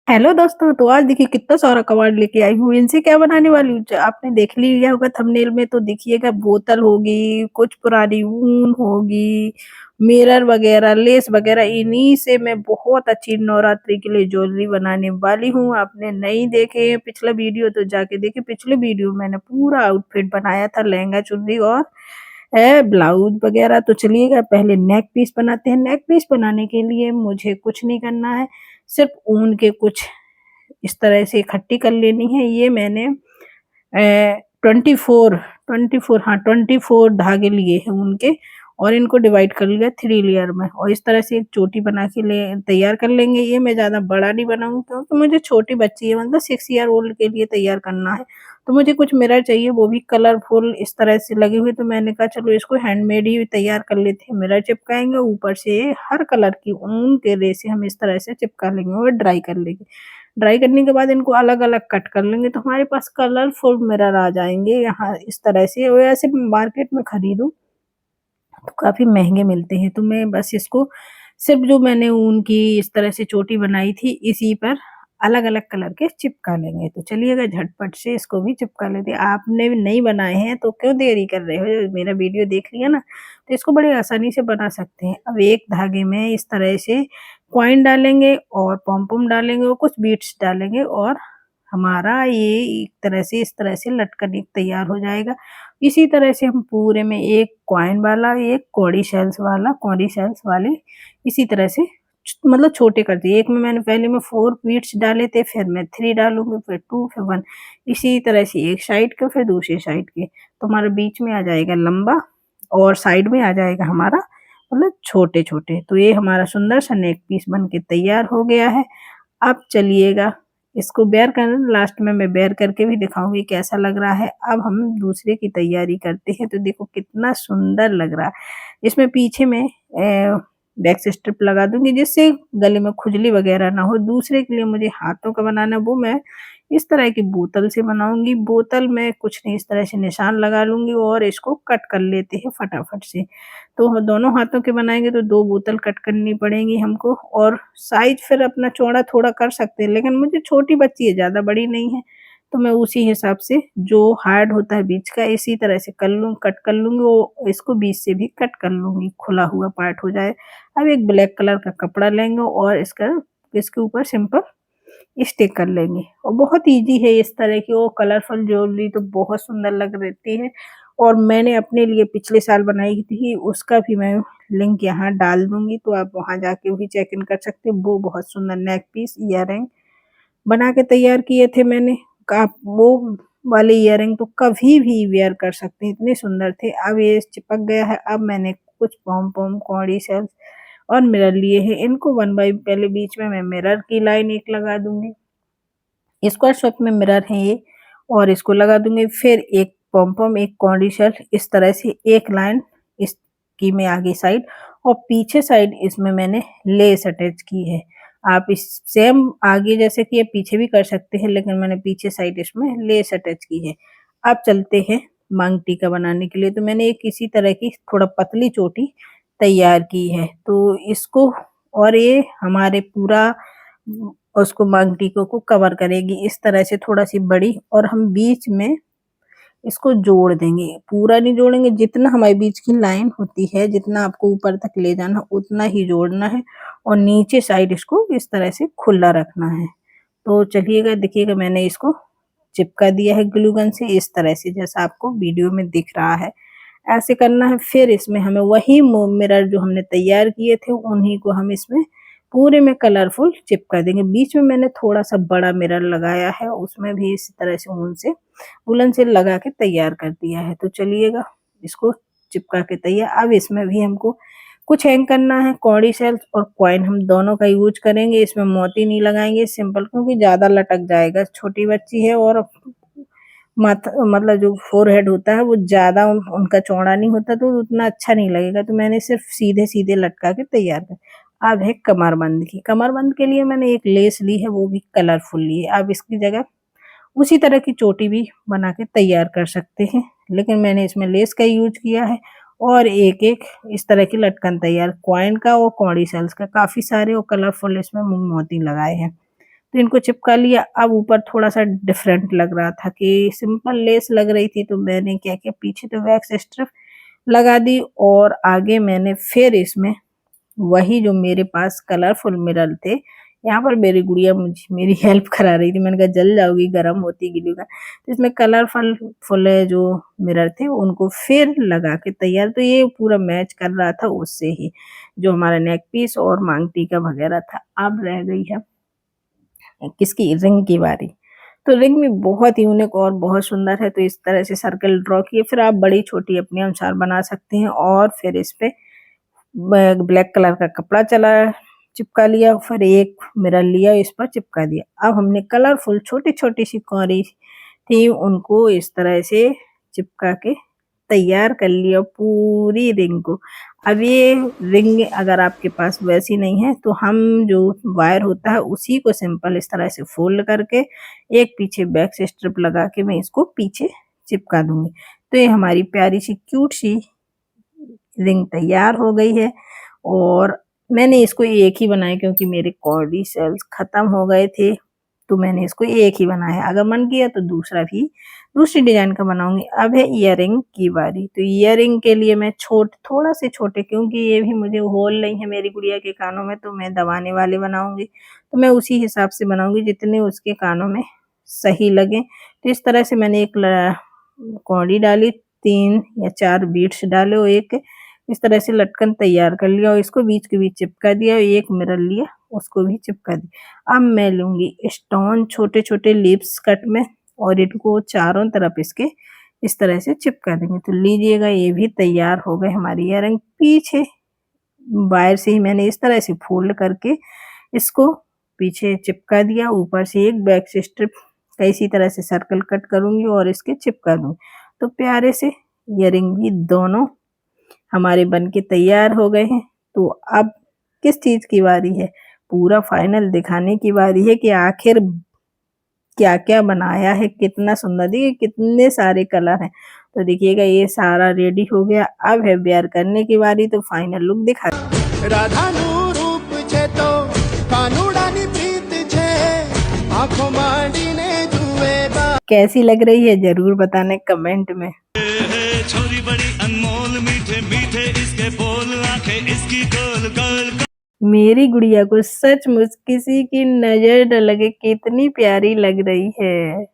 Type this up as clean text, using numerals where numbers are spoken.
Hello दोस्तों, तो आज देखिए कितना सारा कबाड़ लेके आई हूँ। इनसे क्या बनाने वाली हूँ, आपने देख लिया होगा थंबनेल में। तो देखिएगा, बोतल होगी, कुछ पुरानी ऊन होगी, मिरर वगैरह, लेस वगैरह, इन्हीं से मैं बहुत अच्छी नवरात्रि के लिए ज्वेलरी बनाने वाली हूँ। आपने नहीं देखे पिछला वीडियो तो जाके देखिए। पिछले वीडियो मैंने पूरा आउटफिट बनाया था, लहंगा चुन्नी और ब्लाउज वगैरह। तो चलिएगा पहले नेक पीस बनाते हैं। नेक पीस बनाने के लिए मुझे कुछ नहीं करना है, सिर्फ ऊन के कुछ इस तरह से इकट्ठी कर लेनी है। ये मैंने 24 हाँ 24 धागे लिए हैं ऊन के, और इनको डिवाइड कर लिया 3 लेयर में, और इस तरह से एक चोटी बना के ले तैयार कर लेंगे। ये मैं ज़्यादा बड़ा नहीं बनाऊंगी क्योंकि मुझे छोटी बच्ची है, मतलब 6 ईयर ओल्ड के लिए तैयार करना है। तो मुझे कुछ मिरर चाहिए, वो भी कलरफुल इस तरह से लगे हुए। तो मैंने कहा चलो इसको हैंडमेड ही तैयार कर लेते हैं। मिरर चिपकाएंगे, ऊपर से हर कलर की ऊन के रेसे हम इस तरह से चिपका लेंगे और ड्राई कर लेंगे। ड्राई करने के बाद इनको अलग-अलग कट कर लेंगे, तो हमारे पास कलरफुल मिरर आ जाएँगे यहाँ इस तरह से। और ऐसे मार्केट में खरीदो तो काफ़ी महँगे मिलते हैं। तो मैं बस इसको सिर्फ़ जो मैंने ऊन की इस तरह से चोटी बनाई थी, इसी पर अलग-अलग कलर के चिपका लेंगे। तो चलिएगा झटपट से इसको भी चिपका लेते हैं। आपने भी नहीं बनाए हैं तो क्यों देरी कर रहे हो? मेरा वीडियो देख लिया ना, तो इसको बड़ी आसानी से बना सकते हैं। अब एक धागे में इस तरह से कॉइन डालेंगे और पॉम-पॉम डालेंगे और कुछ बीड्स डालेंगे, और हमारा ये एक तरह से इस तरह से लटकन एक तैयार हो जाएगा। इसी तरह से हम पूरे में एक कॉइन वाला, एक कौड़ी शेल्स वाले इसी तरह से मतलब छोटे कर दिए। एक में मैंने पहले में 4 बीड्स डाले थे, फिर मैं 3 डालूँगी, फिर 2, फिर 1, इसी तरह से एक साइड के फिर दूसरी साइड के। तो हमारा बीच में आ जाएगा लंबा और साइड में आ जाएगा हमारा मतलब छोटे-छोटे। तो ये हमारा सुंदर सा नेक पीस बन के तैयार हो गया है। अब चलिएगा इसको बेयर कर लास्ट में मैं बेयर करके भी दिखाऊँगी कैसा लग रहा है। अब हम दूसरे की तैयारी करते हैं, तो देखो कितना सुंदर लग रहा है। इसमें पीछे में वैक्स स्ट्रिप लगा दूँगी जिससे गले में खुजली वगैरह ना हो। दूसरे के लिए मुझे हाथों का बनाना है, वो मैं इस तरह की बोतल से बनाऊँगी। बोतल में कुछ नहीं, इस तरह से निशान लगा लूँगी और इसको कट कर लेते हैं फटाफट से। तो दोनों हाथों के बनाएँगे तो 2 बोतल कट करनी पड़ेंगी हमको, और साइज़ फिर अपना चौड़ा थोड़ा कर सकते हैं, लेकिन मुझे छोटी बच्ची है, ज़्यादा बड़ी नहीं है। तो मैं उसी हिसाब से जो हार्ड होता है बीच का, इसी तरह से कट कर लूँगी, वो इसको बीच से भी कट कर लूँगी, खुला हुआ पार्ट हो जाए। अब एक ब्लैक कलर का कपड़ा लेंगे और इसके ऊपर सिंपल स्टिक कर लेंगे, और बहुत ईज़ी है इस तरह की वो कलरफुल ज्वेलरी, तो बहुत सुंदर लग रहती है। और मैंने अपने लिए पिछले साल बनाई थी, उसका भी मैं लिंक यहाँ डाल दूँगी, तो आप वहाँ जाके भी चेक इन कर सकते हैं। वो बहुत सुंदर नेक पीस, इयररिंग बना के तैयार किए थे मैंने। आप वो वाले इयररिंग तो कभी भी वियर कर सकते हैं, इतने सुंदर थे। अब ये चिपक गया है। अब मैंने कुछ पॉम-पॉम, कौड़ी शेल्स और मिरर लिए हैं। इनको 1 बाय पहले बीच में मैं मिरर की लाइन एक लगा दूँगी। स्क्वायर शेप में मिरर है ये, और इसको लगा दूँगी। फिर एक पॉम-पॉम, एक कौड़ी शेल, इस तरह से एक लाइन इसकी मैं आगे साइड, और पीछे साइड इसमें मैंने लेस अटैच की है। आप इस सेम आगे जैसे किए पीछे भी कर सकते हैं, लेकिन मैंने पीछे साइड इसमें लेस अटैच की है। अब चलते हैं मांग टीका बनाने के लिए। तो मैंने एक इसी तरह की थोड़ा पतली चोटी तैयार की है। तो इसको, और ये हमारे पूरा उसको मांग टीकों को कवर करेगी, इस तरह से थोड़ा-सी बड़ी, और हम बीच में इसको जोड़ देंगे। पूरा नहीं जोड़ेंगे, जितना हमारे बीच की लाइन होती है, जितना आपको ऊपर तक ले जाना उतना ही जोड़ना है, और नीचे साइड इसको इस तरह से खुला रखना है। तो चलिएगा देखिएगा, मैंने इसको चिपका दिया है ग्लू गन से इस तरह से, जैसा आपको वीडियो में दिख रहा है। ऐसे करना है। फिर इसमें हमें वही मिरर जो हमने तैयार किए थे, उन्हीं को हम इसमें पूरे में कलरफुल चिपका देंगे। बीच में मैंने थोड़ा-सा बड़ा मिरर लगाया है, उसमें भी इसी तरह से ऊन से वूलन से लगा के तैयार कर दिया है। तो चलिएगा इसको चिपका के तैयार। अब इसमें भी हमको कुछ हैंग करना है। कौड़ी शेल्स और कॉइन हम दोनों का यूज़ करेंगे। इसमें मोती नहीं लगाएँगे, सिंपल, क्योंकि ज़्यादा लटक जाएगा। छोटी बच्ची है और मतलब जो फ़ोरहेड होता है वो ज़्यादा उनका चौड़ा नहीं होता, तो उतना अच्छा नहीं लगेगा। तो मैंने सिर्फ़ सीधे-सीधे लटका के तैयार कर। अब है कमरबंद की। कमरबंद के लिए मैंने एक लेस ली है, वो भी कलरफुल ली है। आप इसकी जगह उसी तरह की चोटी भी बना के तैयार कर सकते हैं, लेकिन मैंने इसमें लेस का यूज़ किया है। और एक-एक इस तरह की लटकन तैयार, कॉइन का और कौड़ी शेल्स का, काफ़ी सारे और कलरफुल इसमें मोती लगाए हैं। तो इनको चिपका लिया। अब ऊपर थोड़ा-सा डिफरेंट लग रहा था कि सिंपल लेस लग रही थी, तो मैंने क्या किया, पीछे तो वैक्स स्ट्रिप लगा दी और आगे मैंने फिर इसमें वही जो मेरे पास कलरफुल मिरर थे, यहाँ पर मेरी गुड़िया मेरी हेल्प करा रही थी। मैंने कहा जल जाओगी, गरम होती ग्लू गन। तो इसमें कलरफुल फुल जो मिरर थे उनको फिर लगा के तैयार, तो ये पूरा मैच कर रहा था उससे ही, जो हमारा नेक पीस और मांग टीका वगैरह था। अब रह गई है किसकी, रिंग की बारी। तो रिंग भी बहुत यूनिक और बहुत सुंदर है। तो इस तरह से सर्कल ड्रॉ किए, फिर आप बड़ी छोटी अपने अनुसार बना सकते हैं और फिर इस पे ब्लैक कलर का कपड़ा चिपका लिया, फिर एक मिरर लिया, इस पर चिपका दिया। अब हमने कलरफुल छोटी-छोटी सी कॉरी थी उनको इस तरह से चिपका के तैयार कर लिया पूरी रिंग को। अब ये रिंग अगर आपके पास वैसी नहीं है तो हम जो वायर होता है उसी को सिंपल इस तरह से फोल्ड करके एक पीछे बैक से स्ट्रिप लगा के मैं इसको पीछे चिपका दूंगी। तो ये हमारी प्यारी सी क्यूट सी रिंग तैयार हो गई है। और मैंने इसको एक ही बनाया क्योंकि मेरे कॉर्डी सेल्स खत्म हो गए थे, तो मैंने इसको एक ही बनाया। अगर मन किया तो दूसरी डिजाइन का बनाऊंगी। अब है इयररिंग की बारी। तो इयररिंग के लिए मैं थोड़ा से छोटे, क्योंकि ये भी मुझे होल नहीं है मेरी गुड़िया के कानों में, तो मैं दबाने वाले बनाऊंगी। तो मैं उसी हिसाब से बनाऊंगी जितने उसके कानों में सही लगे। तो इस तरह से मैंने एक कौड़ी डाली, 3 या 4 बीट्स डाले और एक इस तरह से लटकन तैयार कर लिया और इसको बीच के बीच चिपका दिया। एक मिरर लिया, उसको भी चिपका दिया। अब मैं लूंगी स्टोन छोटे-छोटे लीव्स कट में और इनको चारों तरफ इसके इस तरह से चिपका देंगे। तो लीजिएगा, ये भी तैयार हो गए हमारी इयररिंग। पीछे वायर से ही मैंने इस तरह से फोल्ड करके इसको पीछे चिपका दिया। ऊपर से एक बैक से स्ट्रिप इसी तरह से सर्कल कट करूंगी और इसके चिपका दूंगी। तो प्यारे से इयररिंग भी दोनों हमारे बनके तैयार हो गए हैं। तो अब किस चीज की बारी है, पूरा फाइनल दिखाने की बारी है कि आखिर क्या क्या बनाया है। कितना सुंदर, देखिए कितने सारे कलर हैं। तो देखिएगा ये सारा रेडी हो गया। अब है वेयर करने की बारी। तो फाइनल लुक दिखा, राधानु रूप छे तो कानुडानी प्रीत छे, आंखों मांडीने जुए बा। कैसी लग रही है जरूर बताने कमेंट में। छोरी बड़ी अनमोल, मीठे मीठे इसके बोल, आंखें इसकी गोल गोल। मेरी गुड़िया को सचमुच किसी की नजर न लगे, कितनी प्यारी लग रही है।